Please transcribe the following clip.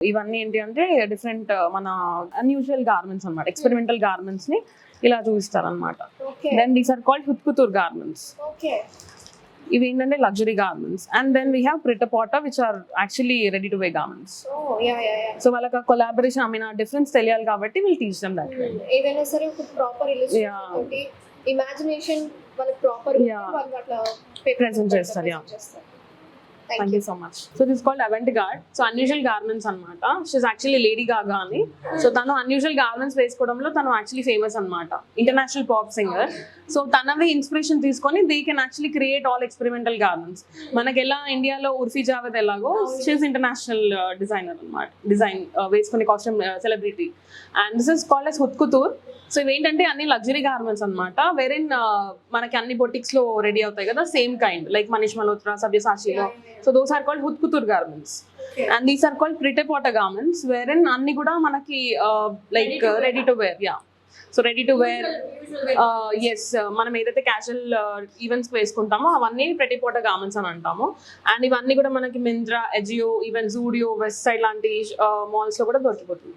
ఇవన్నీ ఏంటి అంటే డిఫరెంట్ మన అన్యూజువల్ గార్మెంట్స్ అన్నమాట, ఎక్స్పెరిమెంటల్ గార్మెంట్స్ ని ఇలా చూపిస్తారన్నమాట. Then these are called haute couture garments. ఇవి ఏంటంటే luxury garments. And then we have pret a porter which are actually ready to wear garments. So వాళ్ళకి కొలాబరేషన్, ఐ మీన్ ఆ డిఫరెన్స్ తెలియాలి కాబట్టి విల్ టీచ్ దెమ్ దట్. ఏదైనా సరే ఒక ప్రాపర్ ఇల్లస్ట్రేషన్ తోటి ఇమాజినేషన్ వాళ్ళకి ప్రాపర్ వాళ్ళు అట్లా ప్రెజెంట్ చేస్తారు. Thank you so much. So this is called avant-garde. So unusual garments annamata. She's actually Lady Gaga ani. So tanu unusual garments vesukodamlo tanu actually famous annamata. International pop singer. So tanave inspiration teeskoni they can actually create all experimental garments. Manaki ela India lo Urfi Javed elago she's international designer annamata. Design vesukone costume celebrity. And this is called as haute couture. So ఇవేంటంటే అన్ని luxury garments అనమాట, వేరెన్ మనకి అన్ని boutiques లో ready అవుతాయి కదా, same kind like Manish Malhotra, సబ్యసాచిలో. So those are called haute couture garments. And these are called pret a porter garments, వేరెన్ అన్ని కూడా మనకి like ready to wear. Yeah, so ready to wear, yes, మనం ఏదైతే క్యాజువల్ ఈవెంట్స్ వేసుకుంటామో అవన్నీ ప్రిటే పాట గార్మెంట్స్ అని అంటాము. అండ్ ఇవన్నీ కూడా మనకి Myntra, Ajio, even Zudio, west side లాంటి మాల్స్ లో కూడా దొరికిపోతుంది.